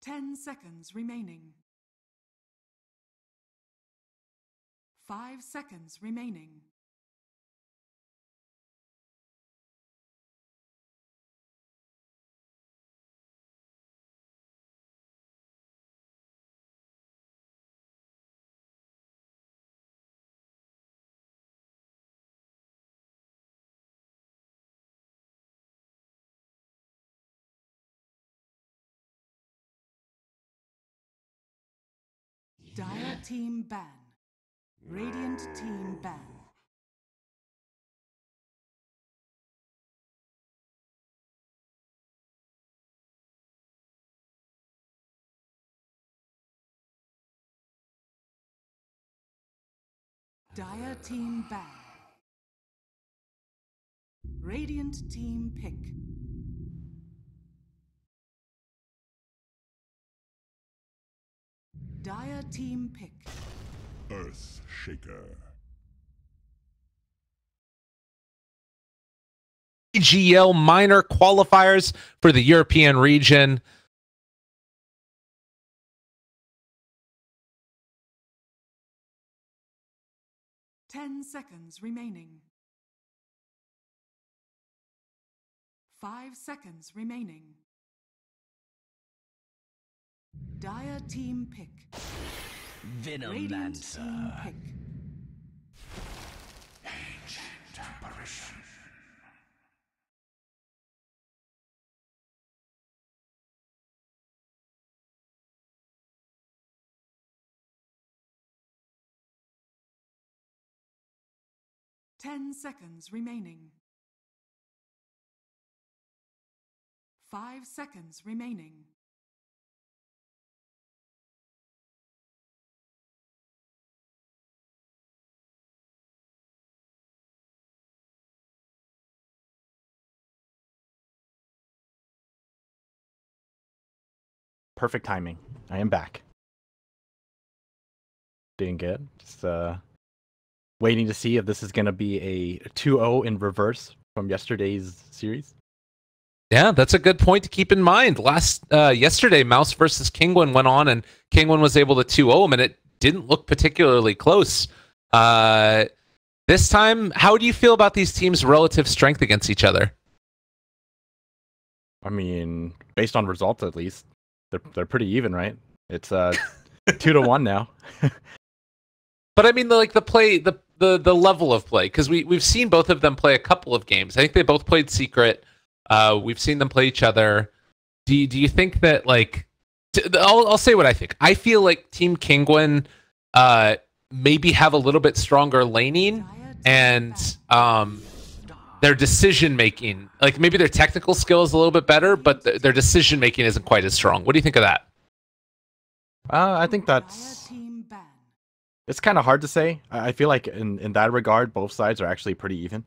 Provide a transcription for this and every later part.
10 seconds remaining. 5 seconds remaining. Dire team ban. Radiant team ban. Dire team ban. Radiant team pick. Dire team pick. Earth Shaker. PGL minor qualifiers for the European region. Ten seconds remaining. 5 seconds remaining. Dire team pick. Radiant team pick. Ancient apparition. Ten seconds remaining. 5 seconds remaining. Perfect timing. I am back. Doing good. Just waiting to see if this is going to be a 2-0 in reverse from yesterday's series. Yeah, that's a good point to keep in mind. Yesterday, Mouz versus Kinguin went on, and Kinguin was able to 2-0 him, and it didn't look particularly close. This time, how do you feel about these teams' relative strength against each other? I mean, based on results at least, they're pretty even, right? It's 2-1 now. But I mean, the level of play, because we've seen both of them play a couple of games. I think they both played Secret. We've seen them play each other. Do you think that, like, I'll say what I think. I feel like Team Kinguin maybe have a little bit stronger laning, and their decision making, like maybe their technical skill is a little bit better, but their decision making isn't quite as strong. What do you think of that? I think it's kind of hard to say. I feel like in that regard, both sides are actually pretty even.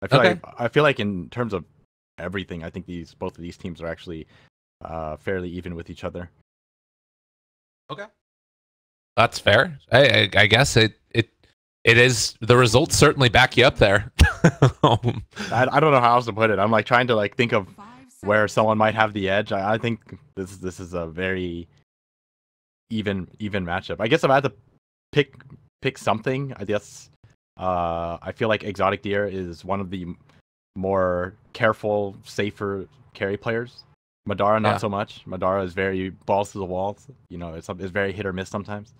I feel like in terms of everything, I think both of these teams are actually fairly even with each other. Okay, that's fair. I guess it is. The results certainly back you up there. I don't know how else to put it. I'm like trying to like think of where someone might have the edge. I think this is a very even matchup. I guess if I had to pick something, I guess I feel like Exotic Deer is one of the more careful, safer carry players. Madara not so much. Madara is very balls to the walls. You know, it's very hit or miss sometimes.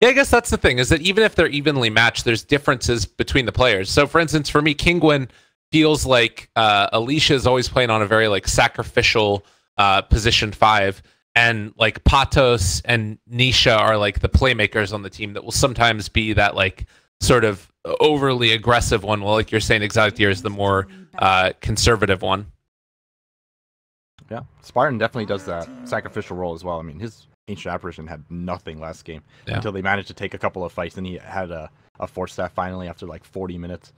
Yeah, I guess that's the thing, is that even if they're evenly matched, there's differences between the players. So, for instance, for me, Kinguin feels like Alicia is always playing on a very like sacrificial position 5, and like Patos and Nisha are like the playmakers on the team that will sometimes be that like sort of overly aggressive one. Well, like you're saying, Exotic Deer is the more conservative one. Yeah, Spartan definitely does that sacrificial role as well. I mean, his Ancient Apparition had nothing last game until they managed to take a couple of fights, and he had a 4-staff finally after like 40 minutes.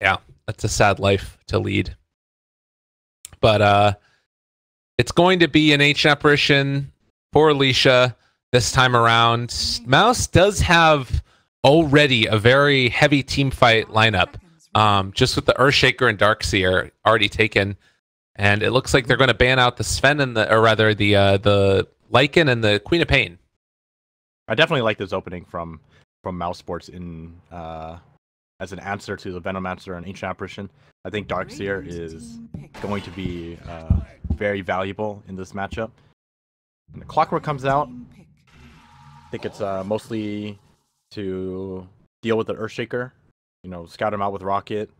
Yeah, that's a sad life to lead. But it's going to be an Ancient Apparition for Alicia this time around. Mouz does have already a very heavy team fight lineup. Just with the Earthshaker and Darkseer already taken. and it looks like they're going to ban out the Sven and the, or rather the Lycan and the Queen of Pain. I definitely like this opening from Mousesports in as an answer to the Venomancer and Ancient Apparition. I think Darkseer is going to be very valuable in this matchup. When the Clockwork comes out, I think it's mostly to deal with the Earthshaker. You know, scout him out with Rocket.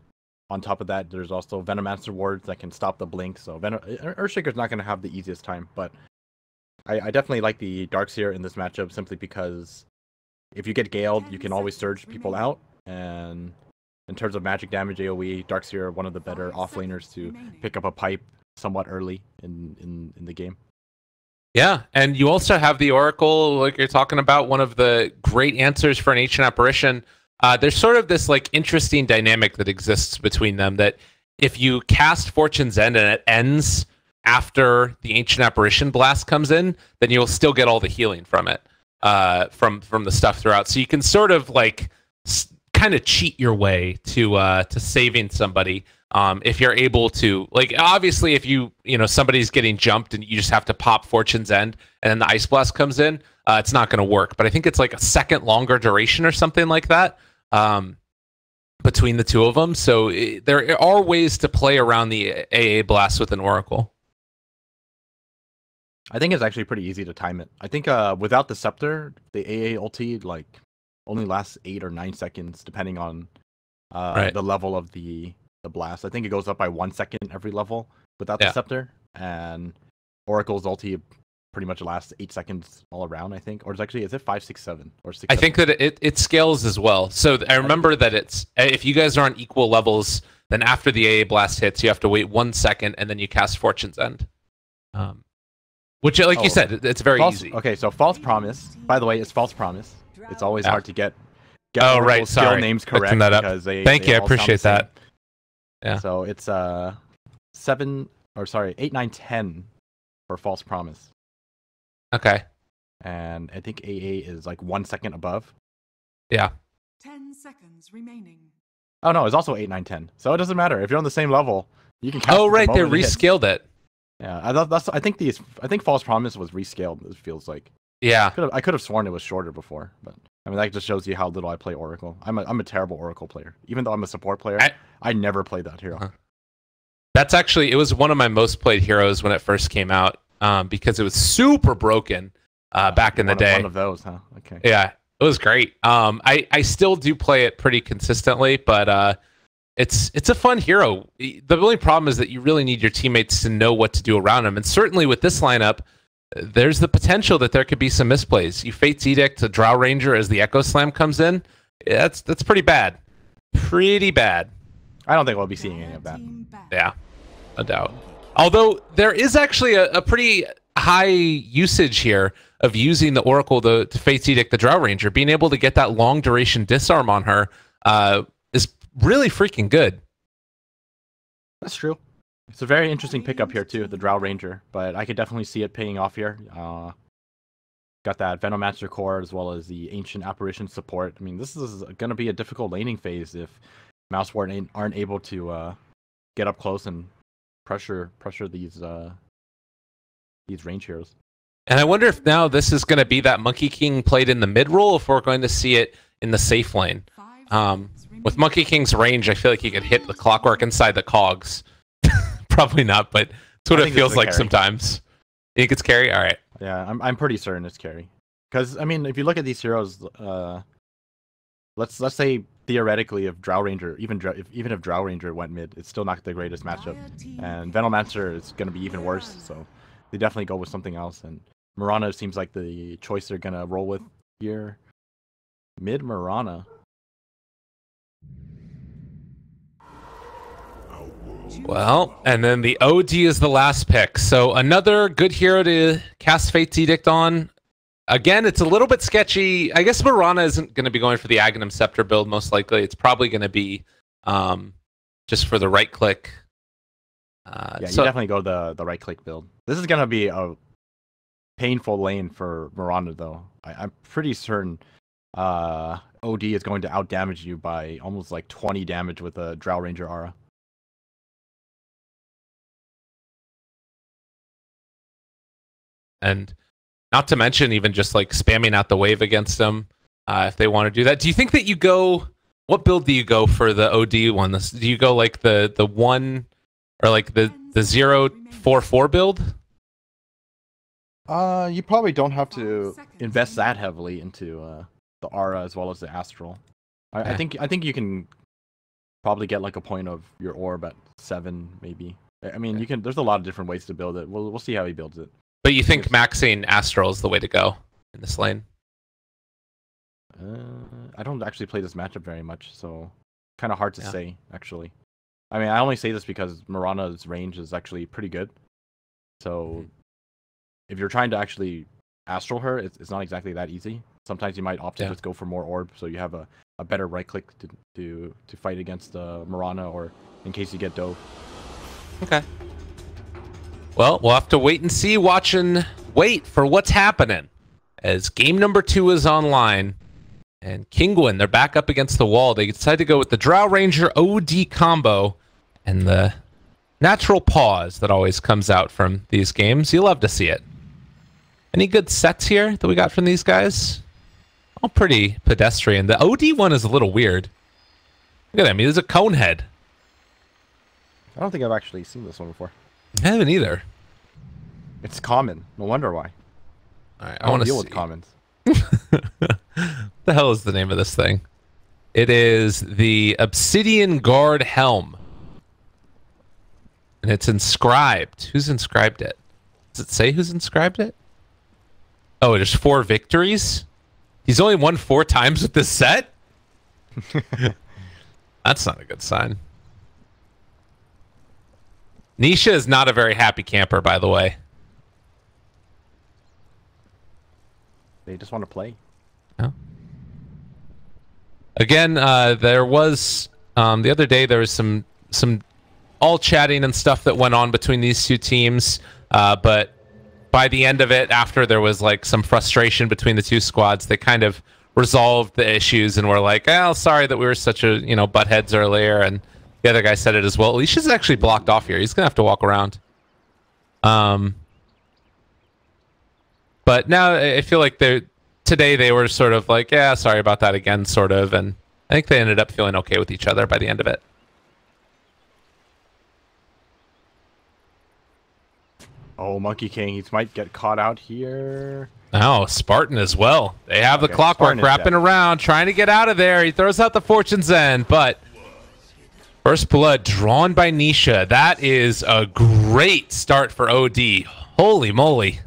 On top of that, there's also Venomancer wards that can stop the blink. So Earthshaker's not going to have the easiest time, but I definitely like the Darkseer in this matchup simply because if you get Galed, you can always surge people out. And in terms of magic damage AoE, Darkseer are one of the better offlaners to pick up a pipe somewhat early in the game. Yeah, and you also have the Oracle, like you're talking about, one of the great answers for an Ancient Apparition. There's sort of this like interesting dynamic that exists between them, that if you cast Fortune's End and it ends after the Ancient Apparition blast comes in, then you'll still get all the healing from it, from the stuff throughout. So you can sort of like kind of cheat your way to saving somebody. If you're able to, like, obviously if you know somebody's getting jumped and you just have to pop Fortune's End and then the Ice Blast comes in, it's not going to work. But I think it's like a second longer duration or something like that between the two of them. So there are ways to play around the AA Blast with an Oracle. I think it's actually pretty easy to time it. I think without the Scepter, the AA ulti like only lasts 8 or 9 seconds depending on the level of the blast. I think it goes up by 1 second every level without the Scepter, and Oracle's ulti pretty much lasts 8 seconds all around, I think. Or is it 5, 6, 7 or 6? I think that it scales as well. So I remember that it's, if you guys are on equal levels, then after the AA blast hits, you have to wait 1 second and then you cast Fortune's End. Which, like you said, it's very easy. Okay, so False Promise. By the way, it's False Promise. It's always hard to get right, skill sorry. names correct because Thank you, I appreciate that. Yeah. So it's 8, 9, 10 for False Promise. Okay. And I think AA is like 1 second above. Yeah. 10 seconds remaining. Oh no, it's also 8, 9, 10. So it doesn't matter if you're on the same level. You can. Cast right, they rescaled it. Yeah, I think False Promise was rescaled. It feels like. Yeah. I could have sworn it was shorter before, but I mean that just shows you how little I play Oracle. I'm a terrible Oracle player. Even though I'm a support player, I never played that hero. That's actually, it was one of my most played heroes when it first came out, because it was super broken back in the day. One of those, huh? Okay. Yeah, it was great. I still do play it pretty consistently, but it's a fun hero. The only problem is that you really need your teammates to know what to do around him, and certainly with this lineup, there's the potential that there could be some misplays. You Fate's Edict to Drow Ranger as the Echo Slam comes in. That's pretty bad. Pretty bad. I don't think we'll be seeing any of that. Yeah, no doubt. Although there is actually a pretty high usage here of using the Oracle to Fate's Edict the Drow Ranger. Being able to get that long duration disarm on her is really freaking good. That's true. It's a very interesting pickup here too, the Drow Ranger, but I could definitely see it paying off here. Got that Venomancer core as well as the Ancient Apparition support. I mean, this is going to be a difficult laning phase if Mousesports aren't able to get up close and pressure these range heroes. And I wonder if now this is going to be that Monkey King played in the mid role, if we're going to see it in the safe lane. With Monkey King's range, I feel like he could hit the Clockwork inside the cogs. Probably not, but it's what it feels like sometimes. You think it's carry? All right. Yeah, I'm pretty certain it's carry. Because I mean, if you look at these heroes, let's say theoretically, if Drow Ranger, even if Drow Ranger went mid, it's still not the greatest matchup. And Venomancer is going to be even worse. So they definitely go with something else. And Mirana seems like the choice they're going to roll with here. Mid Mirana. Well, and then the OG is the last pick. So another good hero to cast Fate's Edict on. Again, it's a little bit sketchy. I guess Mirana isn't going to be going for the Aghanim Scepter build, most likely. It's probably going to be just for the right-click. Yeah, you definitely go the right-click build. This is going to be a painful lane for Mirana, though. I'm pretty certain OD is going to out-damage you by almost like 20 damage with a Drow Ranger Aura. And not to mention even just like spamming out the wave against them if they want to do that. Do you think that you go? What build do you go for the OD one? Do you go like the 1 or like the 0-4-4 build? You probably don't have to invest that heavily into the Aura as well as the Astral. I think you can probably get like a point of your orb at 7 maybe. I mean, you can. There's a lot of different ways to build it. We'll see how he builds it. But you think maxing Astral is the way to go in this lane? I don't actually play this matchup very much, so kind of hard to say actually. I mean, I only say this because Mirana's range is actually pretty good. So if you're trying to actually Astral her, it's not exactly that easy. Sometimes you might opt to just go for more orb, so you have a better right click to fight against Mirana, or in case you get dove. Okay. Well, we'll have to wait and see. Wait for what's happening as game number 2 is online. And Kinguin, they're back up against the wall. They decide to go with the Drow Ranger OD combo and the natural pause that always comes out from these games. You love to see it. Any good sets here that we got from these guys? All pretty pedestrian. The OD one is a little weird. Look at him. He's a cone head. I don't think I've actually seen this one before. I haven't either. It's common. No wonder why. All right, I want to deal with commons. The hell is the name of this thing? It is the Obsidian Guard Helm. And it's inscribed. Who's inscribed it? Does it say who's inscribed it? Oh, there's 4 victories? He's only won 4 times with this set? That's not a good sign. Nisha is not a very happy camper, by the way. They just want to play. No. Again, there was the other day there was some all chatting and stuff that went on between these two teams, but by the end of it, after there was like some frustration between the two squads, they kind of resolved the issues and were like, "Oh, sorry that we were such a butt heads earlier." And the other guy said it as well. Alicia's actually blocked off here. He's gonna have to walk around. But now I feel like today they were sort of like, yeah, sorry about that again, sort of, and I think they ended up feeling okay with each other by the end of it. Oh, Monkey King, he might get caught out here. Oh, Spartan as well. They have the clockwork wrapping around, trying to get out of there. He throws out the Fortune's End, but first blood drawn by Nisha. That is a great start for OD. Holy moly.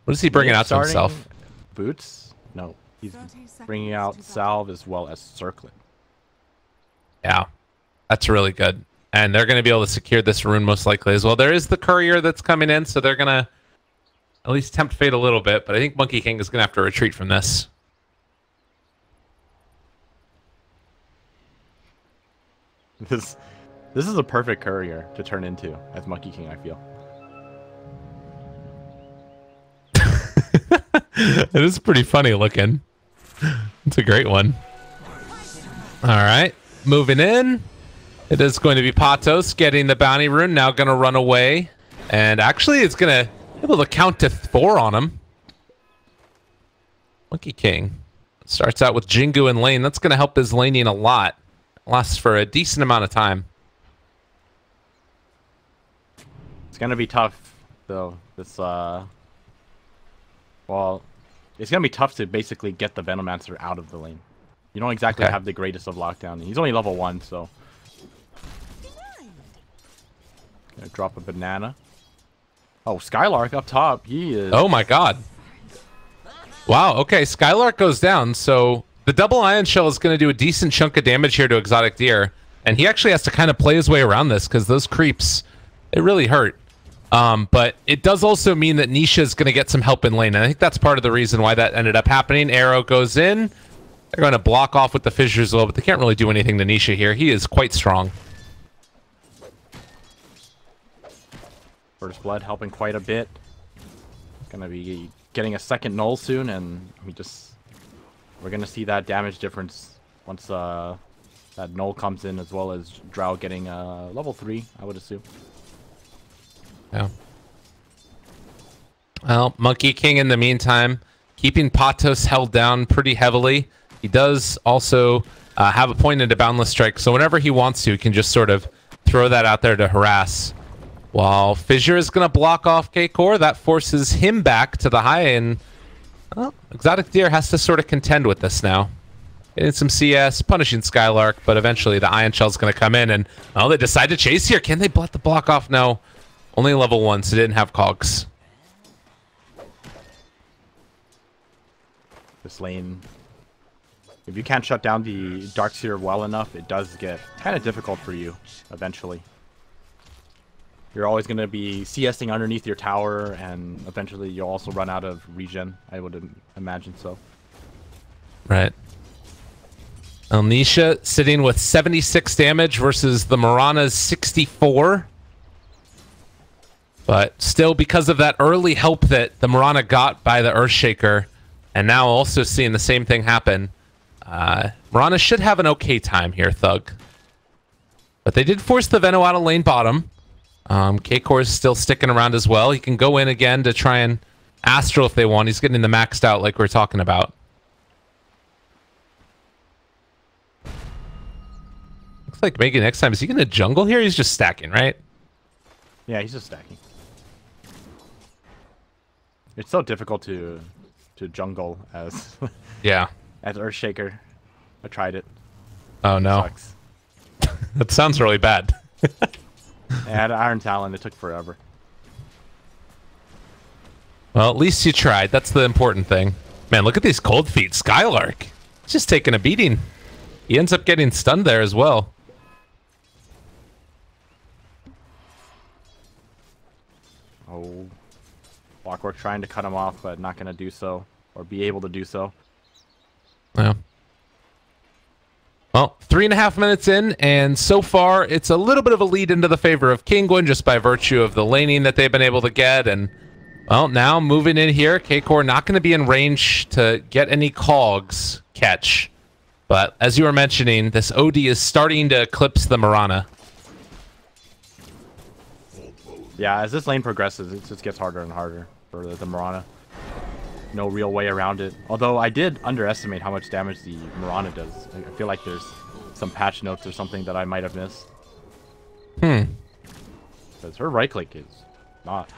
What is he bringing out to himself? Boots? No. He's bringing out Salve as well as Circlet. Yeah. That's really good. And they're going to be able to secure this rune most likely as well. There is the courier that's coming in, so they're going to at least tempt fate a little bit. But I think Monkey King is going to have to retreat from this. This is a perfect courier to turn into as Monkey King, I feel. It is pretty funny looking. It's a great one. All right, moving in. It is going to be Patos getting the bounty rune. Now going to run away, and actually, it's going to be able to count to 4 on him. Monkey King starts out with Jingu in lane. That's going to help his laning a lot. Lasts for a decent amount of time. It's going to be tough, though. This well, it's going to be tough to basically get the Venomancer out of the lane. You don't exactly have the greatest of lockdown. He's only level 1, so. Gonna drop a banana. Oh, Skylark up top. He is. Oh my god. Wow, okay. Skylark goes down, so the double ion shell is going to do a decent chunk of damage here to Exotic Deer. And he actually has to kind of play his way around this because those creeps, it really hurt. But it does also mean that Nisha is going to get some help in lane. And I think that's part of the reason why that ended up happening. Arrow goes in. They're going to block off with the fissures as well, but they can't really do anything to Nisha here. He is quite strong. First Blood helping quite a bit. Gonna be getting a second null soon, and we're gonna see that damage difference once that null comes in, as well as Drow getting level 3, I would assume. Yeah. Well, Monkey King in the meantime, keeping Patos held down pretty heavily. He does also have a point into Boundless Strike, so whenever he wants to, he can just sort of throw that out there to harass. While Fissure is going to block off K-Core, that forces him back to the high, and well, Exotic Deer has to sort of contend with this now. Getting some CS, punishing Skylark, but eventually the Ion Shell's going to come in, and oh, they decide to chase here. Can they let the block off? No. Only level 1, so they didn't have cogs. This lane, if you can't shut down the Darkseer well enough, it does get kind of difficult for you eventually. You're always going to be CSing underneath your tower, and eventually you'll also run out of regen. I would imagine so. Right. Elnisha sitting with 76 damage versus the Mirana's 64. But still, because of that early help that the Mirana got by the Earthshaker, and now also seeing the same thing happen, Mirana should have an okay time here, Thug. But they did force the Veno out of lane bottom. K-Core is still sticking around as well. He can go in again to try and Astral if they want. He's getting the maxed out like we we're talking about. Looks like maybe next time. Is he going to jungle here? He's just stacking, right? Yeah, he's just stacking. It's so difficult to jungle as yeah, as Earthshaker. I tried it. Oh no. Sucks. That sounds really bad. I had Iron Talon. It took forever. Well, at least you tried. That's the important thing. Man, look at these cold feet. Skylark. He's just taking a beating. He ends up getting stunned there as well. Oh. Clockwork trying to cut him off, but not going to do so. Or be able to do so. Yeah. Well, 3.5 minutes in, and so far it's a little bit of a lead into the favor of Kinguin just by virtue of the laning that they've been able to get. And, well, now moving in here, K-Core not going to be in range to get any cogs catch. But as you were mentioning, this OD is starting to eclipse the Mirana. Yeah, as this lane progresses, it just gets harder and harder for the Mirana. No real way around it. Although I did underestimate how much damage the Mirana does. I feel like there's some patch notes or something that I might have missed. Because her right click is not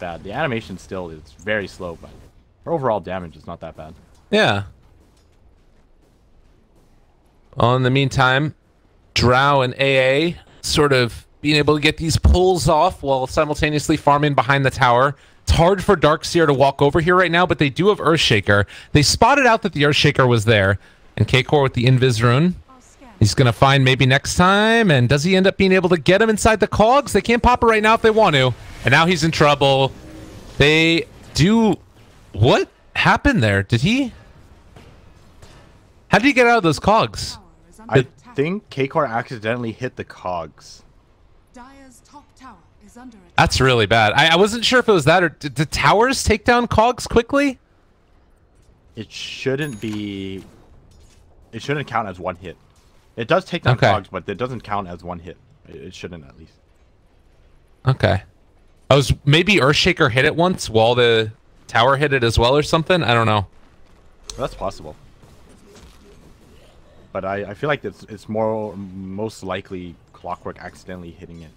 bad. The animation still is very slow, but her overall damage is not that bad. Yeah. Well, in the meantime, Drow and AA sort of being able to get these pulls off while simultaneously farming behind the tower. It's hard for Darkseer to walk over here right now, but they do have Earthshaker. They spotted out that the Earthshaker was there. And K-Core with the Invis rune. He's going to find maybe next time. And does he end up being able to get him inside the cogs? They can't pop it right now if they want to. And now he's in trouble. They do... What happened there? Did he... How did he get out of those cogs? I think K-Core accidentally hit the cogs. Dire's top tower is under attack. That's really bad. I wasn't sure if it was that or did the towers take down cogs quickly? It shouldn't be... It shouldn't count as one hit. It does take down cogs, but it doesn't count as one hit. It shouldn't, at least. Okay. Maybe Earthshaker hit it once while the tower hit it as well or something? I don't know. That's possible. But I feel like it's most likely Clockwork accidentally hitting it.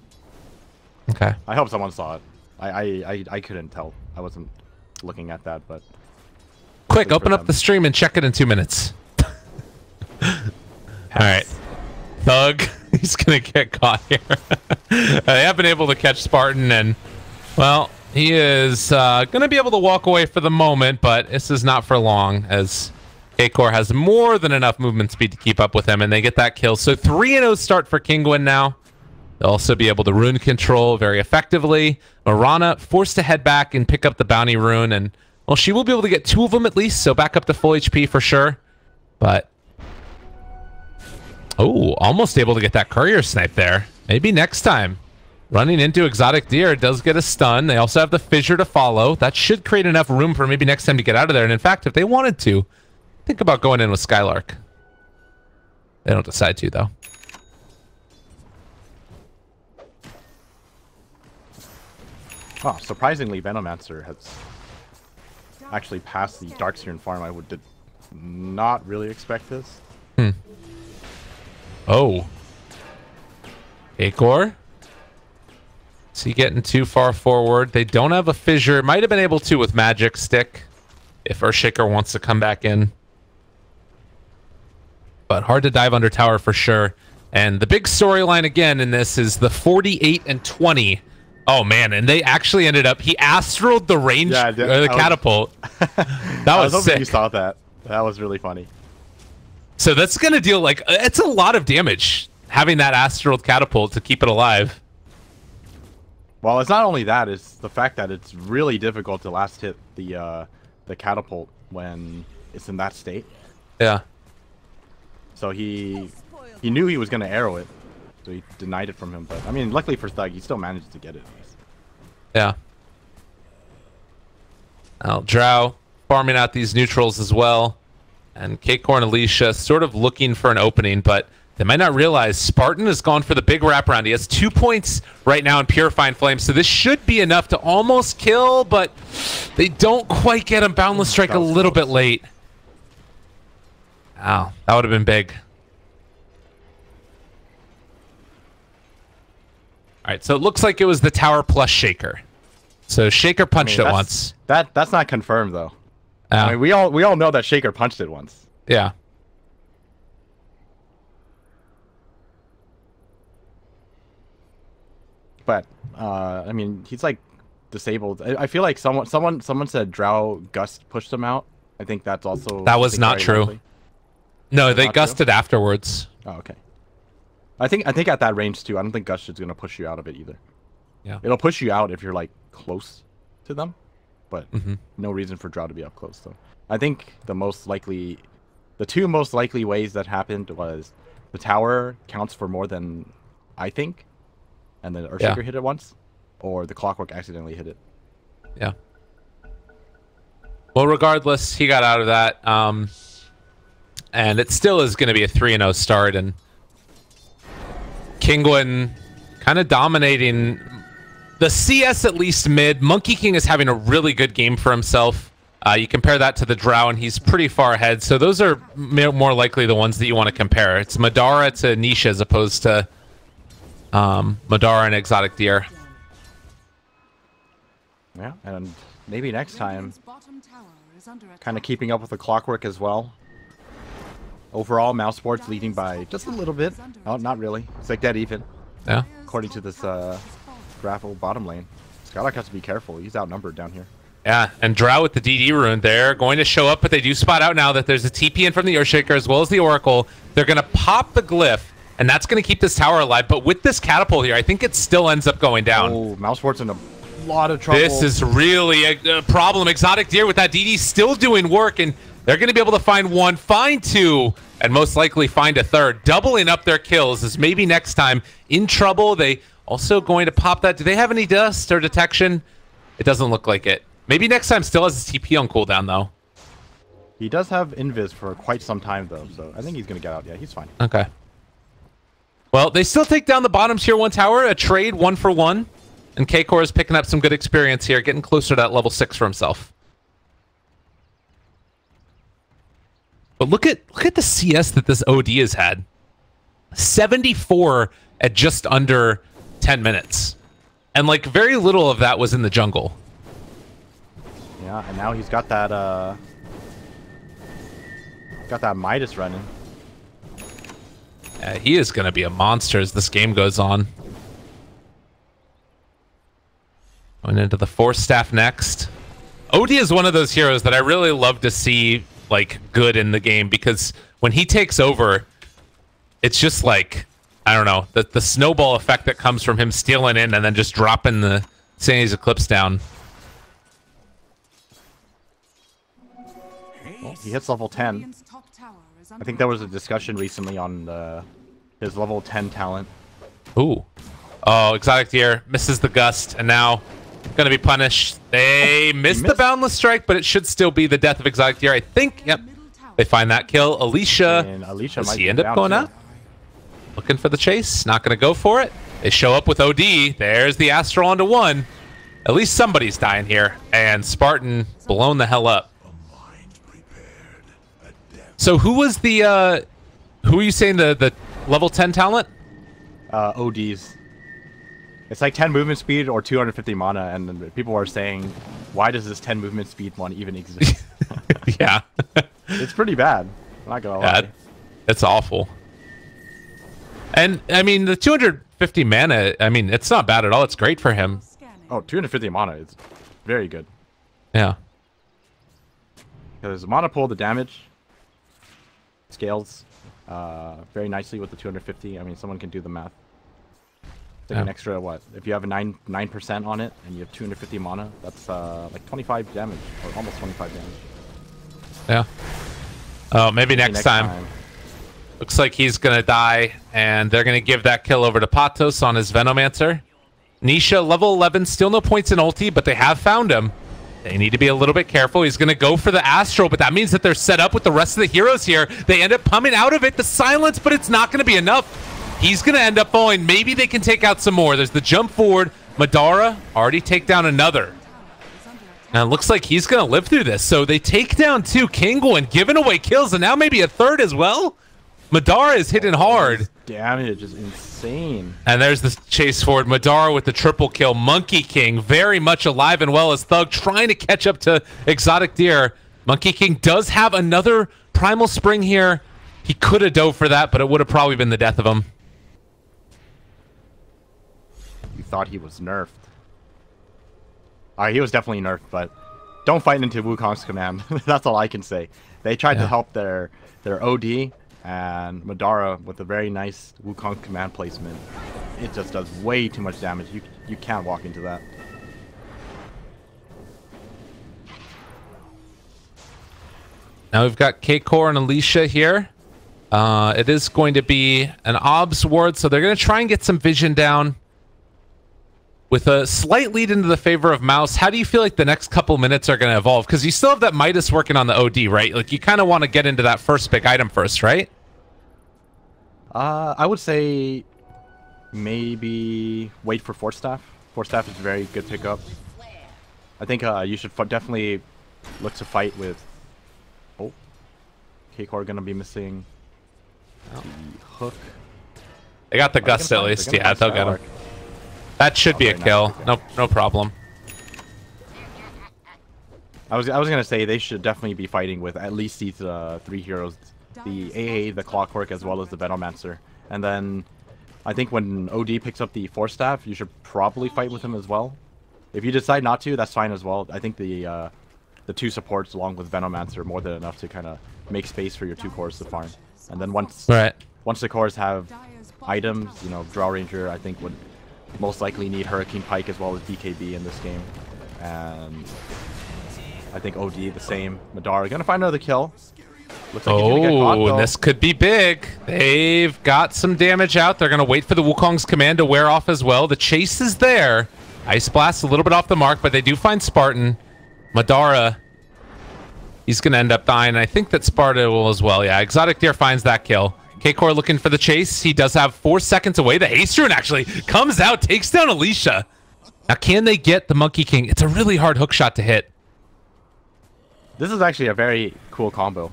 Okay. I hope someone saw it. I couldn't tell. I wasn't looking at that, but... Quick, open up the stream and check it in 2 minutes. Alright. Thug, he's gonna get caught here. They have been able to catch Spartan, and, well, he is gonna be able to walk away for the moment, but this is not for long, as K-Core has more than enough movement speed to keep up with him, and they get that kill. So 3-0 start for Kinguin now. They'll also be able to rune control very effectively. Mirana forced to head back and pick up the bounty rune, and, well, she will be able to get 2 of them at least, so back up to full HP for sure. But... oh, almost able to get that courier snipe there. Maybe next time. Running into Exotic Deer does get a stun. They also have the Fissure to follow. That should create enough room for maybe next time to get out of there. And in fact, if they wanted to, think about going in with Skylark. They don't decide to, though. Oh, surprisingly, Venomancer has actually pass the Darkseer farm. I did not really expect this. Oh. Acor. Is he getting too far forward? They don't have a fissure. Might have been able to with Magic Stick if Earthshaker wants to come back in. But hard to dive under tower for sure. And the big storyline again in this is the 48 and 20. Oh man, and they actually ended up, he astraled the range, or the catapult. That was sick. You saw that. That was really funny. So that's going to deal like, it's a lot of damage having that astraled catapult to keep it alive. Well, it's not only that, it's the fact that it's really difficult to last hit the catapult when it's in that state. Yeah. So he knew he was going to arrow it, so he denied it from him. But I mean, luckily for Thug, he still managed to get it. Yeah. Now, Drow farming out these neutrals as well. And K-Core and Alicia sort of looking for an opening, but they might not realize Spartan has gone for the big wraparound. He has 2 points right now in Purifying Flame, so this should be enough to almost kill, but they don't quite get him. Boundless Strike a little bit late. Wow, that would have been big. All right, so it looks like it was the tower plus Shaker. So Shaker punched it once. That's not confirmed though. I mean, we all know that Shaker punched it once. Yeah. But I mean, he's like disabled. I feel like someone said Drow Gust pushed him out. I think that's also that was not true. Likely. No, they gusted afterwards. Oh, okay. I think at that range too. I don't think Gust is gonna push you out of it either. Yeah. It'll push you out if you're like close to them, but no reason for Drow to be up close though. I think the two most likely ways that happened was the tower counts for more than I think, and then Earthshaker hit it once, or the Clockwork accidentally hit it. Yeah. Well, regardless, he got out of that, and it still is going to be a 3-0 start, and Kinguin kind of dominating the CS, at least mid. Monkey King is having a really good game for himself. You compare that to the Drow, and he's pretty far ahead. So those are more likely the ones that you want to compare. It's Madara to Nisha as opposed to Madara and Exotic Deer. Yeah, and maybe next time, kind of keeping up with the Clockwork as well. Overall, Mousesports leading by just a little bit. Oh, not really. It's like dead even. Yeah. According to this grapple bottom lane. Skylark has to be careful. He's outnumbered down here. Yeah, and Drow with the DD rune, they're going to show up, but they do spot out now that there's a TP in from the Earthshaker as well as the Oracle. They're going to pop the glyph, and that's going to keep this tower alive. But with this catapult here, I think it still ends up going down. Oh, Mousesports in a lot of trouble. This is really a problem. Exotic Deer with that DD still doing work, and they're going to be able to find one, find two, and most likely find a third. Doubling up their kills is maybe next time in trouble. They also going to pop that. Do they have any dust or detection? It doesn't look like it. Maybe next time still has his TP on cooldown, though. He does have Invis for quite some time, though, so I think he's going to get out. Yeah, he's fine. Okay. Well, they still take down the bottom tier 1 tower. A trade 1-for-1. And K-Core is picking up some good experience here, getting closer to that level 6 for himself. But look at the CS that this OD has had. 74 at just under 10 minutes. And like very little of that was in the jungle. Yeah, and now he's got that Midas running. Yeah, he is going to be a monster as this game goes on. Going into the Force Staff next. OD is one of those heroes that I really love to see like good in the game, because when he takes over, it's just like, I don't know, the snowball effect that comes from him stealing in and then just dropping the Sanity's Eclipse down. Well, he hits level 10. I think there was a discussion recently on his level 10 talent. Ooh. Oh, Exotic Deer misses the Gust, and now going to be punished. They missed the Boundless Strike, but it should still be the death of Exotic Deer, I think. Yep. They find that kill. Alicia, does he end up going out? Looking for the chase. Not going to go for it. They show up with OD. There's the Astral onto 1. At least somebody's dying here, and Spartan blown the hell up. So who was the who are you saying the level 10 talent? ODs. It's like 10 movement speed or 250 mana, and then people are saying, why does this 10 movement speed one even exist? Yeah. It's pretty bad. I'm not gonna lie. It's awful. And I mean, the 250 mana, I mean, it's not bad at all. It's great for him. Oh, 250 mana is very good. Yeah. Because mana pool, the damage scales very nicely with the 250. I mean, someone can do the math. It's like an extra, what? If you have a 9% on it and you have 250 mana, that's like 25 damage, or almost 25 damage. Yeah. Oh, maybe next time. Looks like he's going to die, and they're going to give that kill over to Patos on his Venomancer. Nisha, level 11, still no points in ulti, but they have found him. They need to be a little bit careful. He's going to go for the Astral, but that means that they're set up with the rest of the heroes here. They end up coming out of it, the silence, but it's not going to be enough. He's going to end up falling. Maybe they can take out some more. There's the jump forward. Madara already take down another. Now it looks like he's going to live through this. So they take down 2. Kinguin giving away kills, and now maybe a 3rd as well. Madara is hitting hard. His damage is insane. And there's the chase forward. Madara with the triple kill. Monkey King very much alive and well as Thug trying to catch up to Exotic Deer. Monkey King does have another Primal Spring here. He could have dove for that, but it would have probably been the death of him. You thought he was nerfed. He was definitely nerfed, but don't fight into Wukong's command. That's all I can say. They tried to help their OD, and Madara with a very nice Wukong command placement. It just does way too much damage. You can't walk into that. Now we've got K-Core and Alicia here. It is going to be an OBS ward, so they're going to try and get some vision down. With a slight lead into the favor of Mouse, how do you feel like the next couple minutes are going to evolve? Because you still have that Midas working on the OD, right? Like, you kind of want to get into that first big item first, right? I would say maybe wait for Force Staff. Force Staff is a very good pickup. I think you should definitely look to fight with... Oh. K-Core going to be missing the hook. They got the Gust at least. Yeah, they'll get him. That should be a kill. No problem. I was gonna say they should definitely be fighting with at least these 3 heroes, the AA, the Clockwork, as well as the Venomancer. And then I think when OD picks up the Force Staff, you should probably fight with him as well. If you decide not to, that's fine as well. I think the 2 supports along with Venomancer are more than enough to kind of make space for your 2 cores to farm. And then once the cores have items, you know, Draw Ranger I think would most likely need Hurricane Pike as well as BKB in this game. And I think OD the same. Madara gonna find another kill. Looks like he's gonna get caught, though. And this could be big. They've got some damage out. They're gonna wait for the Wukong's command to wear off as well. The chase is there. Ice Blast a little bit off the mark, but they do find Spartan. Madara, he's gonna end up dying. I think that Sparta will as well. Yeah, Exotic Deer finds that kill. K-Core looking for the chase. He does have 4 seconds away. The Haste Rune actually comes out, takes down Alicia. Now, can they get the Monkey King? It's a really hard hook shot to hit. This is actually a very cool combo.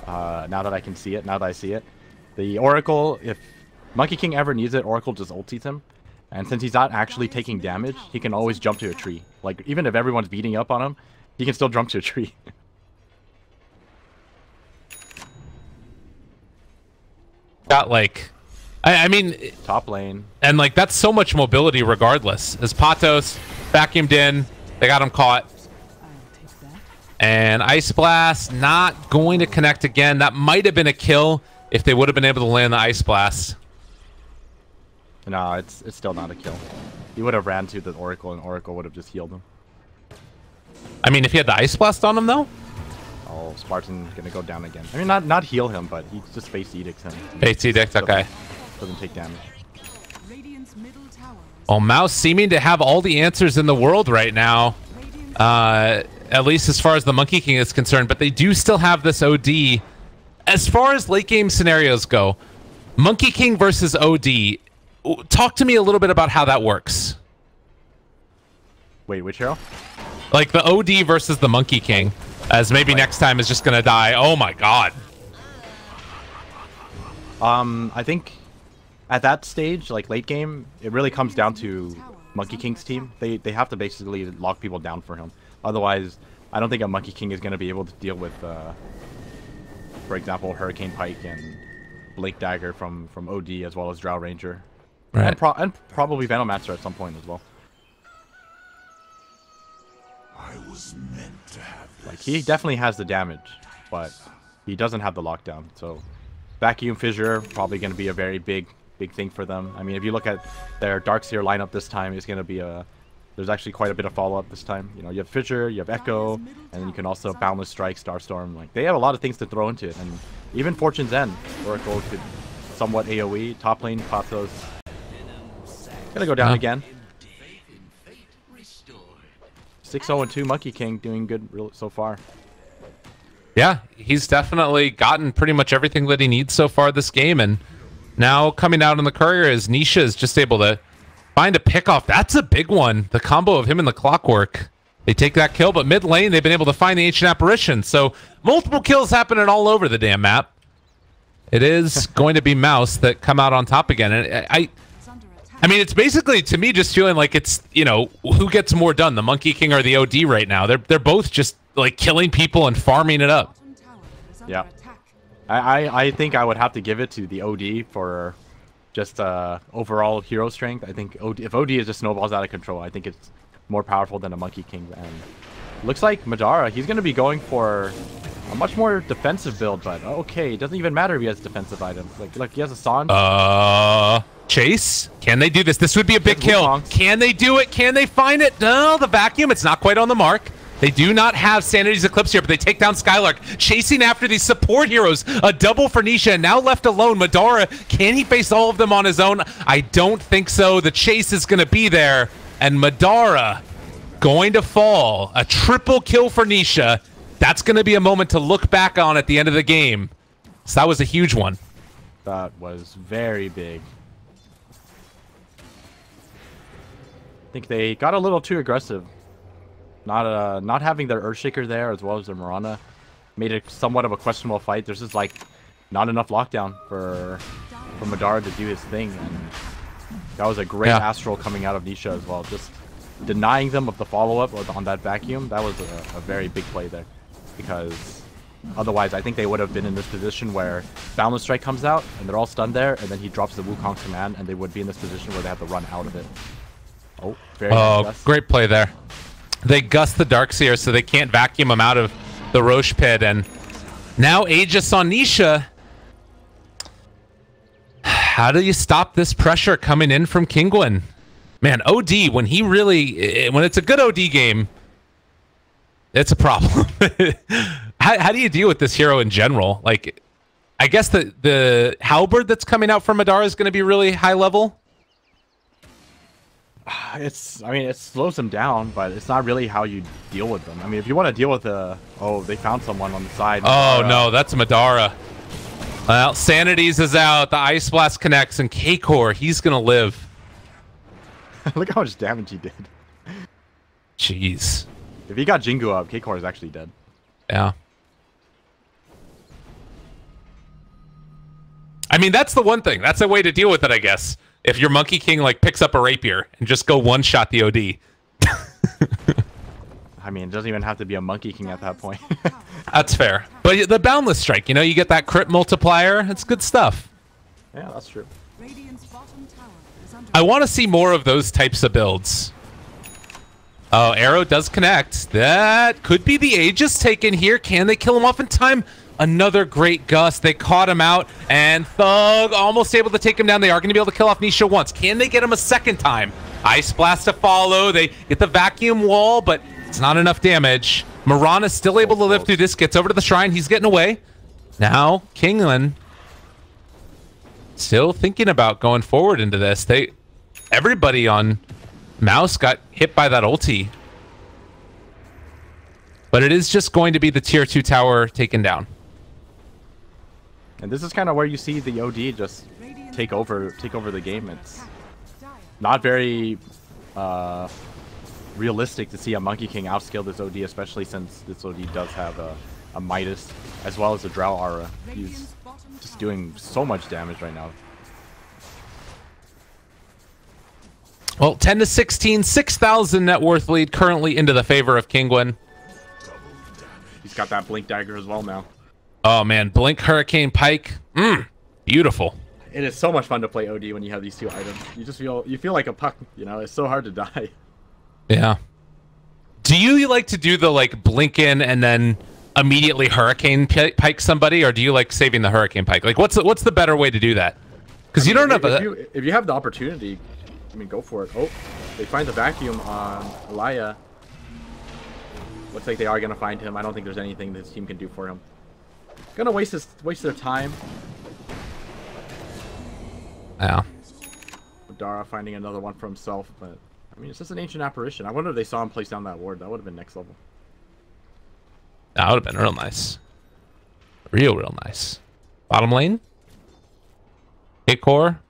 Now that I can see it, now that I see it. The Oracle, if Monkey King ever needs it, Oracle just ultis him. And since he's not actually taking damage, he can always jump to a tree. Like, even if everyone's beating up on him, he can still jump to a tree. Got like, I mean, top lane, and like that's so much mobility regardless. As Patos vacuumed in, they got him caught, and Ice Blast not going to connect again. That might have been a kill if they would have been able to land the Ice Blast. No, it's still not a kill. He would have ran to the Oracle, and Oracle would have just healed him. I mean, if he had the Ice Blast on him though. Oh, Spartan's gonna go down again. I mean, not heal him, but he just face edicts him. Face edict, okay. Doesn't take damage. Oh, Mouse seeming to have all the answers in the world right now. At least as far as the Monkey King is concerned, but they do still have this OD. As far as late game scenarios go, Monkey King versus OD, talk to me a little bit about how that works. Wait, which hero? Like the OD versus the Monkey King, as maybe next time is just gonna die. Oh my god. I think at that stage, like late game, it really comes down to Monkey King's team. They have to basically lock people down for him. Otherwise, I don't think a Monkey King is going to be able to deal with, for example, Hurricane Pike and Blink Dagger from OD, as well as Drow Ranger. Right. And probably Venomancer at some point as well. I was meant to have this. Like, he definitely has the damage, but he doesn't have the lockdown. So Vacuum Fissure probably going to be a very big thing for them. I mean, if you look at their Darkseer lineup this time, it's going to be a... There's actually quite a bit of follow-up this time. You know, you have Fissure, you have Echo, and then you can also Boundless Strike, Starstorm. Like, they have a lot of things to throw into it. And even Fortune's End, Oracle could somewhat AoE. Top lane, Pathos. Gonna go down again. 6-0-2 Monkey King doing good so far. Yeah, he's definitely gotten pretty much everything that he needs so far this game, and now coming out in the courier is Nisha is just able to find a pick-off. That's a big one. The combo of him and the Clockwork. They take that kill, but mid lane they've been able to find the Ancient Apparition. So multiple kills happening all over the damn map. It is going to be Mouse that come out on top again. And I mean, it's basically, to me, just feeling like it's, you know, who gets more done, the Monkey King or the OD right now. They're both just, like, killing people and farming it up. Yeah. I think I would have to give it to the OD for just overall hero strength. I think if OD just snowballs out of control, I think it's more powerful than a Monkey King. And looks like Madara, he's going to be going for a much more defensive build, but okay, it doesn't even matter if he has defensive items. Like he has a Sanj. Chase, can they do this? This would be a big kill. Can they do it? Can they find it? No, the vacuum, it's not quite on the mark. They do not have Sanity's Eclipse here, but they take down Skylark, chasing after these support heroes. A double for Nisha, and now left alone. Madara, can he face all of them on his own? I don't think so. The chase is going to be there, and Madara going to fall. A triple kill for Nisha. That's going to be a moment to look back on at the end of the game. So that was a huge one. That was very big. I think they got a little too aggressive. Not having their Earthshaker there as well as their Mirana made it somewhat of a questionable fight. There's just like not enough lockdown for Madara to do his thing, and that was a great Astral coming out of Nisha as well. Just denying them of the follow-up on that vacuum, that was a very big play there, because otherwise I think they would have been in this position where Boundless Strike comes out and they're all stunned there, and then he drops the Wukong's command, and they would be in this position where they have to run out of it. Oh, very nice. Great play there. They gust the Darkseer so they can't vacuum him out of the Roche pit, and now Aegis on Nisha. How do you stop this pressure coming in from Kinguin? Man, OD, when it's a good OD game, it's a problem. How do you deal with this hero in general? Like, I guess the halberd that's coming out from Madara is going to be really high level. I mean, it slows them down, but it's not really how you deal with them. I mean, if you want to deal with they found someone on the side. Oh, no, that's Madara. Well, Sanity's is out. The Ice Blast connects, and K-Core, he's going to live. Look how much damage he did. Jeez. If he got Jingu up, K-Core is actually dead. Yeah. I mean, that's the one thing. That's a way to deal with it, I guess. If your Monkey King like picks up a rapier and just go one-shot the OD. I mean, it doesn't even have to be a Monkey King at that point. That's fair. But the Boundless Strike, you know, you get that crit multiplier. It's good stuff. Yeah, that's true. I want to see more of those types of builds. Oh, Arrow does connect. That could be the Aegis taken here. Can they kill him off in time? Another great gust. They caught him out, and Thug almost able to take him down. They are going to be able to kill off Nisha once. Can they get him a second time? Ice Blast to follow. They get the vacuum wall, but it's not enough damage. Mirana still able to live through this. Gets over to the shrine. He's getting away. Now, Kinguin still thinking about going forward into this. Everybody on Mouse got hit by that ulti. But it is just going to be the tier 2 tower taken down. And this is kind of where you see the OD just take over the game. It's not very realistic to see a Monkey King outskill this OD, especially since this OD does have a Midas as well as a Drow Aura. He's just doing so much damage right now. Well, 10-16, 6,000 net worth lead currently into the favor of Kinguin. He's got that Blink Dagger as well now. Oh man, Blink Hurricane Pike. Beautiful. It is so much fun to play OD when you have these two items. You feel like a puck, you know, it's so hard to die. Yeah. Do you like to do the like blink in and then immediately Hurricane Pike somebody, or do you like saving the Hurricane Pike? Like what's the better way to do that? Because you don't have if you have the opportunity, I mean, go for it. Oh, they find the vacuum on Elia. Looks like they are gonna find him. I don't think there's anything this team can do for him. Gonna waste their time. Yeah. Dara finding another one for himself, but I mean, it's just an ancient apparition. I wonder if they saw him place down that ward. That would have been next level. That would have been real nice. Real nice. Bottom lane. K-Core,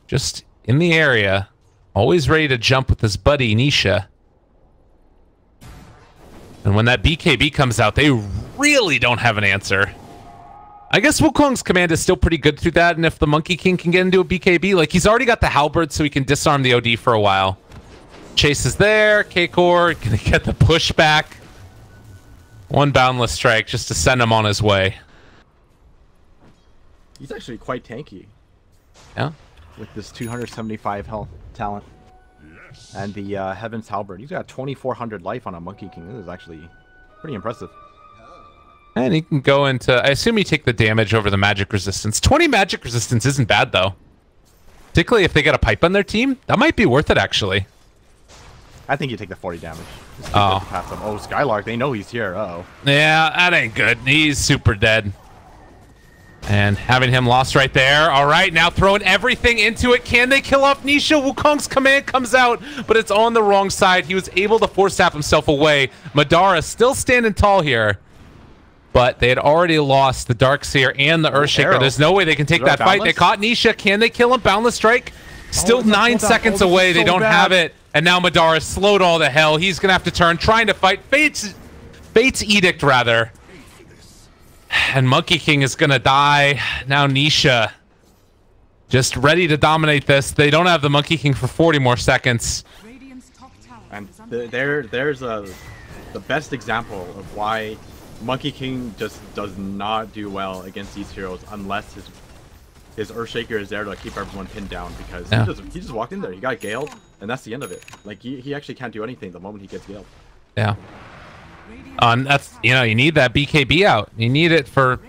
just in the area, always ready to jump with his buddy Nisha. And when that BKB comes out, they really don't have an answer. I guess Wukong's command is still pretty good through that, and if the Monkey King can get into a BKB, like he's already got the halberd so he can disarm the OD for a while. Chase is there, K-Core gonna get the pushback. One boundless strike just to send him on his way. He's actually quite tanky. Yeah. With this 275 health talent. And the Heaven's Halberd. He's got 2,400 life on a Monkey King. This is actually pretty impressive. And he can go into... I assume he take the damage over the magic resistance. 20 magic resistance isn't bad, though. Particularly if they get a pipe on their team. That might be worth it, actually. I think you take the 40 damage. Oh. Oh, Skylark. They know he's here. Uh-oh. Yeah, that ain't good. He's super dead. And having him lost right there. All right, now throwing everything into it. Can they kill off Nisha? Wukong's command comes out, but it's on the wrong side. He was able to force tap himself away. Madara still standing tall here. But they had already lost the Darkseer and the Earthshaker. There's no way they can take that fight. They caught Nisha. Can they kill him? Boundless Strike. Still 9 seconds away. They don't have it. And now Madara slowed all to hell. He's going to have to turn, trying to fight Fate's Edict, rather. And Monkey King is going to die. Now Nisha just ready to dominate this. They don't have the Monkey King for 40 more seconds. And there's the best example of why Monkey King just does not do well against these heroes unless his Earthshaker is there to keep everyone pinned down, because he just walked in there, he got Galed, and that's the end of it. Like he actually can't do anything the moment he gets Galed. Yeah. That's, you know, you need that BKB out. You need it for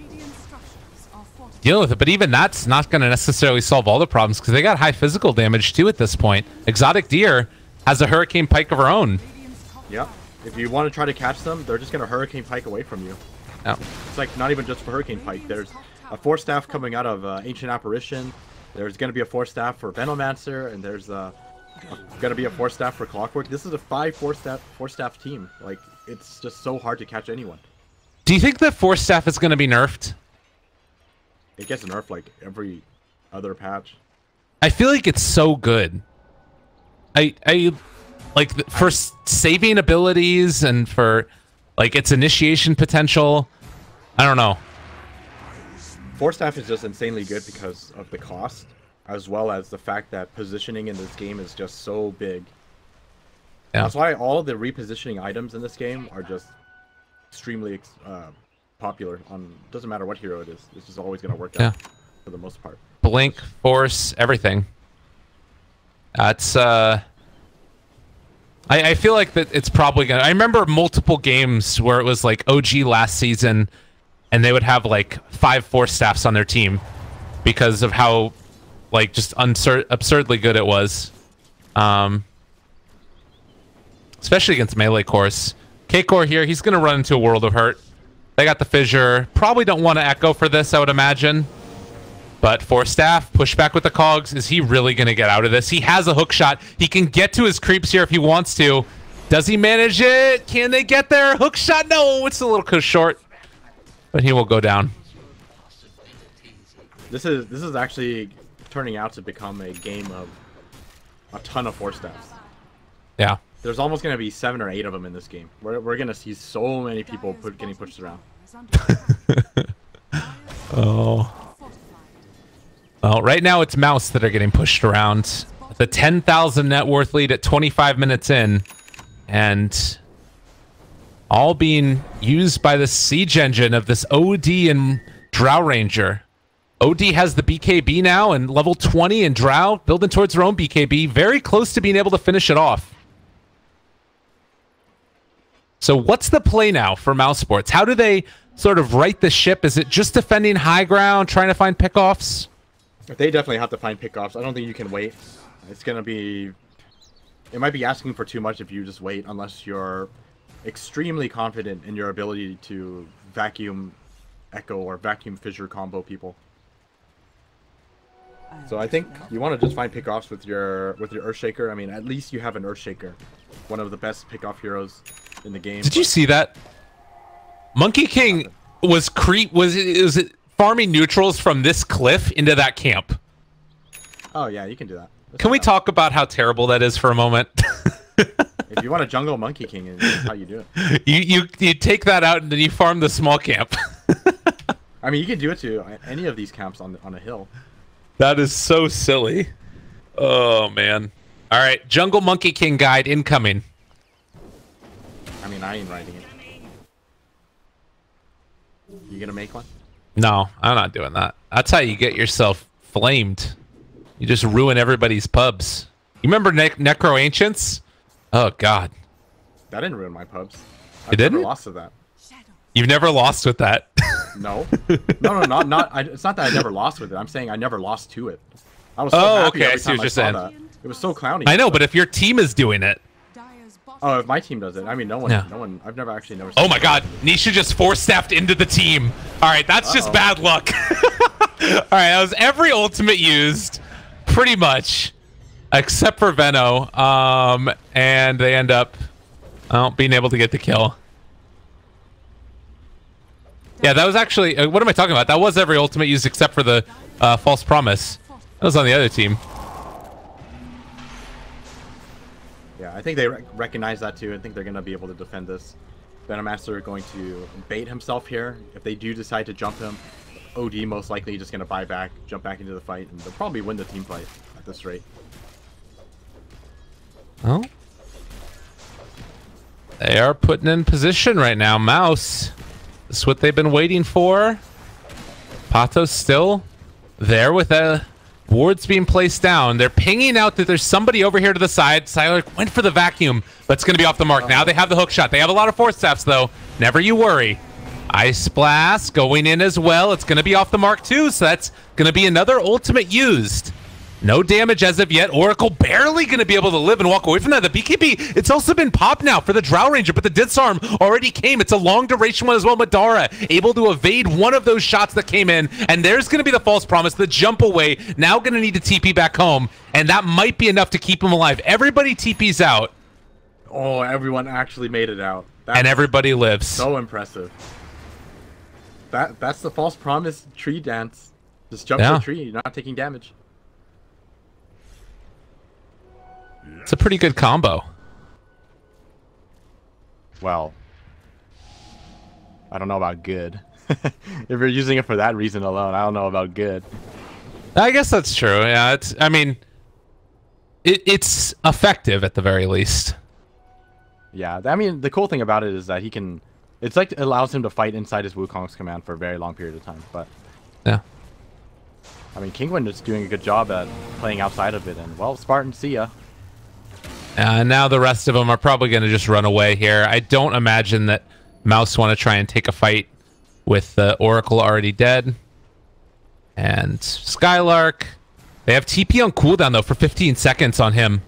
dealing with it, but even that's not going to necessarily solve all the problems because they got high physical damage too at this point. Exotic Deer has a Hurricane Pike of her own. Yeah. If you want to try to catch them, they're just going to Hurricane Pike away from you. Yeah. It's like not even just for Hurricane Pike. There's a Force Staff coming out of Ancient Apparition. There's going to be a Force Staff for Venomancer, and there's going to be a Force Staff for Clockwork. This is a 5 Force Staff team. Like, it's just so hard to catch anyone. Do you think the Force Staff is going to be nerfed? It gets nerfed like every other patch. I feel like it's so good. I like for saving abilities and for like its initiation potential. I don't know. Force Staff is just insanely good because of the cost, as well as the fact that positioning in this game is just so big. Yeah. That's why all the repositioning items in this game are just extremely popular. Doesn't matter what hero it is. It's just always going to work out for the most part. Blink, Force, everything. It's I feel like that it's probably gonna. I remember multiple games where it was like OG last season, and they would have like 5 Force Staffs on their team because of how like just absurdly good it was. Especially against melee cores. K-Core here, he's gonna run into a world of hurt. They got the fissure. Probably don't want to echo for this, I would imagine. But Force Staff, push back with the cogs. Is he really going to get out of this? He has a hook shot. He can get to his creeps here if he wants to. Does he manage it? Can they get there? Hook shot? No, it's a little short. But he will go down. This is actually turning out to become a game of a ton of Force Staffs. Yeah. there's almost going to be 7 or 8 of them in this game. We're going to see so many people getting pushed around. Oh. Well, right now it's Mouse that are getting pushed around. The 10,000 net worth lead at 25 minutes in. And all being used by the siege engine of this OD and Drow Ranger. OD has the BKB now and level 20, and Drow building towards their own BKB. Very close to being able to finish it off. So what's the play now for Mousesports? How do they sort of right the ship? Is it just defending high ground, trying to find pickoffs? They definitely have to find pickoffs. I don't think you can wait. It's going to be... It might be asking for too much if you just wait, unless you're extremely confident in your ability to vacuum echo or vacuum fissure combo people. So I think you want to just find pickoffs with your Earthshaker. I mean, at least you have an Earthshaker, one of the best pickoff heroes in the game. Did you see that? Monkey King was farming neutrals from this cliff into that camp. Oh yeah, you can do that. Can we talk about how terrible that is for a moment? If you want to jungle Monkey King, that's how you do it. You take that out and then you farm the small camp. I mean, you can do it to any of these camps on a hill. That is so silly. Oh man. All right, Jungle Monkey King guide incoming. I mean, I ain't writing it. You gonna make one? No, I'm not doing that. That's how you get yourself flamed. You just ruin everybody's pubs. You remember Necro Ancients? Oh god. That didn't ruin my pubs. It didn't? Never lost to that. You've never lost with that. No. No, not. It's not that I never lost with it. I'm saying I never lost to it. I was so happy okay. I every see time what you're saw saying. that. It was so clowny. I know, but if your team is doing it. Oh, if my team does it, I mean, no one. I've never actually never. Oh my god, Nisha just force-staffed into the team. All right, that's just bad luck. All right, that was every ultimate used, pretty much, except for Veno. And they end up being able to get the kill. Yeah, that was actually... what am I talking about? That was every ultimate used except for the false promise. That was on the other team. Yeah, I think they recognize that too. I think they're going to be able to defend this. Venomaster going to bait himself here. If they do decide to jump him, OD most likely just going to buy back, jump back into the fight, and they'll probably win the team fight at this rate. Oh. They are putting in position right now. Mouse. This is what they've been waiting for. Pato's still there with wards being placed down. They're pinging out that there's somebody over here to the side. Siler went for the vacuum, but it's going to be off the mark. Now they have the hook shot. They have a lot of force staffs, though. Never you worry. Ice Blast going in as well. It's going to be off the mark, too, so that's going to be another ultimate used. No damage as of yet. Oracle barely going to be able to live and walk away from that. The BKB, it's also been popped now for the Drow Ranger, but the Disarm already came. It's a long duration one as well. Madara able to evade one of those shots that came in, and there's going to be the false promise, the jump away. Now going to need to TP back home, and that might be enough to keep him alive. Everybody TP's out. Oh, everyone actually made it out. And everybody lives. So impressive. That's the false promise tree dance. Just jump to the tree, you're not taking damage. It's a pretty good combo. Well, I don't know about good. If you're using it for that reason alone, I don't know about good. I guess that's true. Yeah, I mean, it's effective at the very least. Yeah, I mean, the cool thing about it is that he can... It's like it allows him to fight inside his Wukong's command for a very long period of time, but... Yeah. I mean, Kinguin is doing a good job at playing outside of it, and, well, Spartan, see ya. And now the rest of them are probably going to just run away here. I don't imagine that Mouse want to try and take a fight with the Oracle already dead. And Skylark. They have TP on cooldown, though, for 15 seconds on him.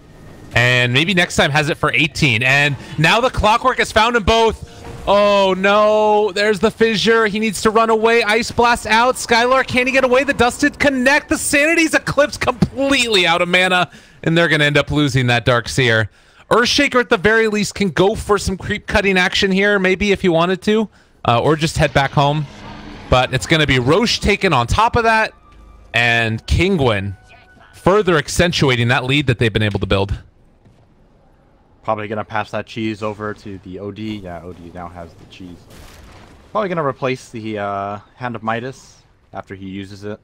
And maybe next time has it for 18. And now the Clockwork has found them both. Oh, no. There's the fissure. He needs to run away. Ice Blast out. Skylark, can he get away? The Dusted connect. The Sanity's eclipsed completely out of mana. And they're going to end up losing that Dark Seer. Earthshaker, at the very least, can go for some creep cutting action here, maybe if he wanted to. Or just head back home. But it's going to be Roche taken on top of that. And Kinguin further accentuating that lead that they've been able to build. Probably gonna pass that cheese over to the OD. Yeah, OD now has the cheese. Probably gonna replace the Hand of Midas after he uses it.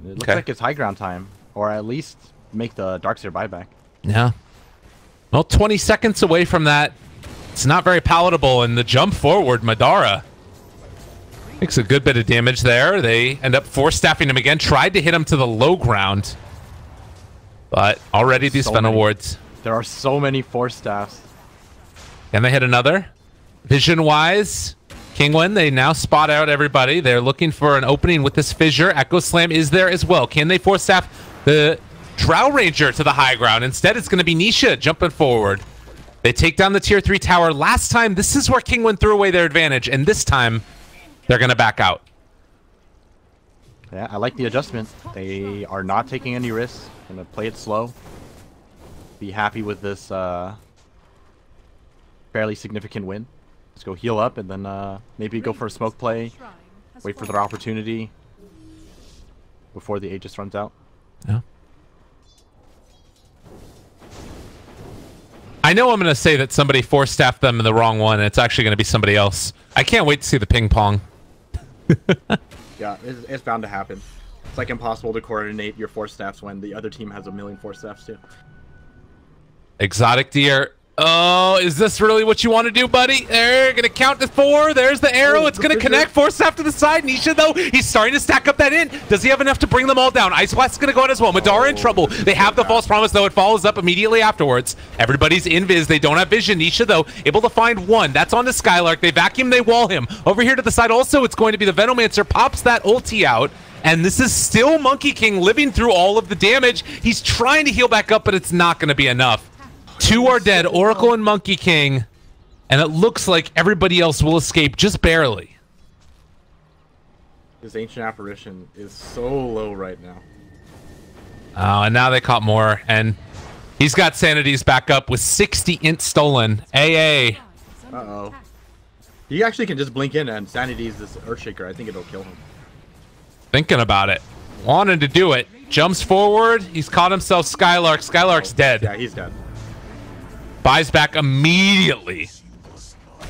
It looks like it's high ground time, or at least make the Darkseer buyback. Yeah. Well, 20 seconds away from that. It's not very palatable, and the jump forward, Madara makes a good bit of damage there. They end up force-staffing him again. Tried to hit him to the low ground, but already these Fenway wards. There are so many force staffs. Can they hit another? Vision-wise, Kinguin, they now spot out everybody. They're looking for an opening with this fissure. Echo Slam is there as well. Can they force staff the Drow Ranger to the high ground? Instead, it's going to be Nisha jumping forward. They take down the tier 3 tower. Last time, this is where Kinguin threw away their advantage, and this time, they're going to back out. Yeah, I like the adjustment. They are not taking any risks. Going to play it slow. Be happy with this fairly significant win. Let's go heal up and then maybe go for a smoke play. Wait for their opportunity before the Aegis runs out. Yeah. I know I'm going to say that somebody force-staffed them in the wrong one, and it's actually going to be somebody else. I can't wait to see the ping pong. Yeah, it's bound to happen. It's like impossible to coordinate your force staffs when the other team has a million force staffs too. Exotic Deer. Oh, is this really what you want to do, buddy? They're going to count to 4. There's the arrow. It's going to connect. Force staff to the side. Nisha, though, he's starting to stack up that in. Does he have enough to bring them all down? Ice Blast is going to go out as well. Madara in trouble. They have the false promise, though. It follows up immediately afterwards. Everybody's invis. They don't have vision. Nisha, though, able to find one. That's on the Skylark. They vacuum. They wall him. Over here to the side also, it's going to be the Venomancer. Pops that ulti out. And this is still Monkey King living through all of the damage. He's trying to heal back up, but it's not going to be enough. 2 are dead, Oracle and Monkey King, and it looks like everybody else will escape just barely. This Ancient Apparition is so low right now. Oh, and now they caught more, and he's got Sanity's back up with 60 int stolen. AA. Uh-oh. He actually can just blink in, and Sanity's this Earthshaker. I think it'll kill him. Thinking about it. Wanted to do it. Jumps forward. He's caught himself Skylark. Skylark's dead. Yeah, he's dead. Buys back immediately.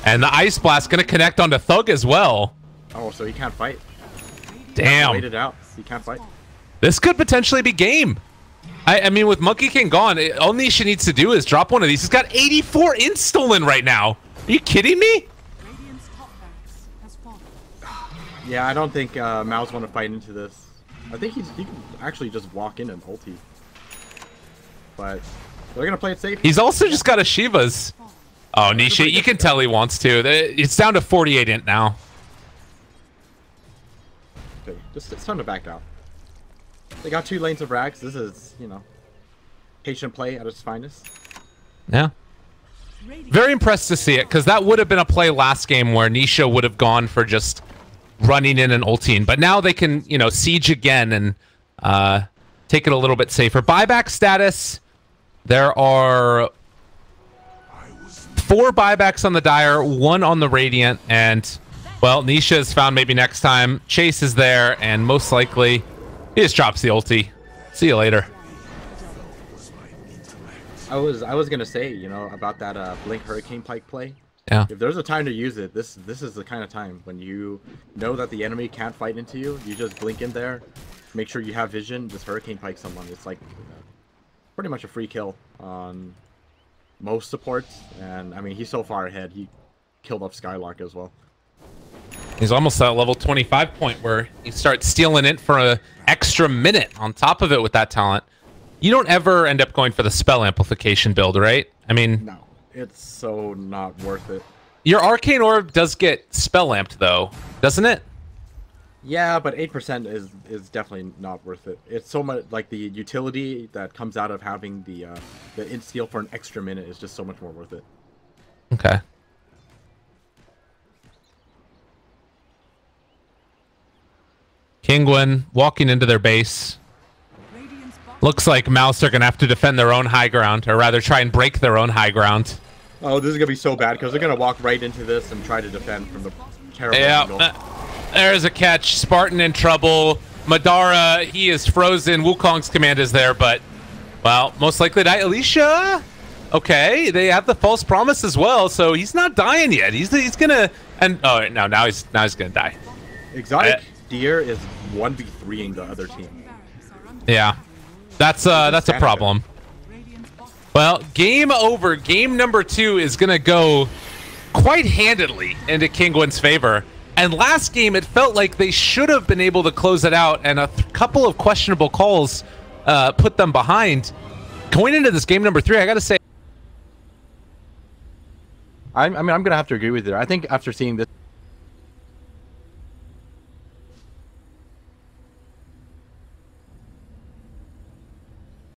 And the Ice Blast going to connect onto Thug as well. Oh, so he can't fight. Damn. Wait it out. He can't fight. This could potentially be game. I mean, with Monkey King gone, all Nisha needs to do is drop one of these. He's got 84 int stolen right now. Are you kidding me? Yeah, I don't think Mouz want to fight into this. I think he can actually just walk in and ulti. But they're going to play it safe. He's also just got a Shiva's. Oh, Nisha, you can tell he wants to. It's down to 48 int now. Okay, it's time to back out. They got 2 lanes of rags. This is, you know, patient play at its finest. Yeah. Very impressed to see it, because that would have been a play last game where Nisha would have gone for just running in and ulting. But now they can, you know, siege again and take it a little bit safer. Buyback status. There are 4 buybacks on the Dire, 1 on the Radiant, and, well, Nisha has found maybe next time. Chase is there, and most likely he just drops the ulti. See you later. I was gonna say, you know, about that Blink Hurricane Pike play. Yeah. If there's a time to use it, this is the kind of time when you know that the enemy can't fight into you. You just blink in there, make sure you have vision, just Hurricane Pike someone. It's like pretty much a free kill on most supports, and I mean he's so far ahead. He killed off Skylark as well. He's almost at level 25 point where you start stealing it for an extra minute on top of it with that talent. You don't ever end up going for the spell amplification build, right? I mean, no, it's so not worth it. Your Arcane Orb does get spell amped though, doesn't it? Yeah, but 8% is definitely not worth it. It's so much like the utility that comes out of having the int steal for an extra minute is just so much more worth it. Okay. Kinguin walking into their base. Looks like Mouse are going to have to defend their own high ground, or rather try and break their own high ground. Oh, this is going to be so bad, because they're going to walk right into this and try to defend from the terrible angle. There's a catch. Spartan in trouble. Madara, he is frozen. Wukong's command is there, but, well, most likely die. Alicia? Okay, they have the false promise as well, so he's not dying yet. He's gonna and oh no, now he's gonna die. Exotic Deer is 1v3ing the other team. Yeah, that's a problem. Well, game over. Game number 2 is gonna go quite handedly into Kinguin's favor. And last game, it felt like they should have been able to close it out, and a couple of questionable calls put them behind. Going into this game number 3, I gotta say, I mean, I'm gonna have to agree with you. I think after seeing this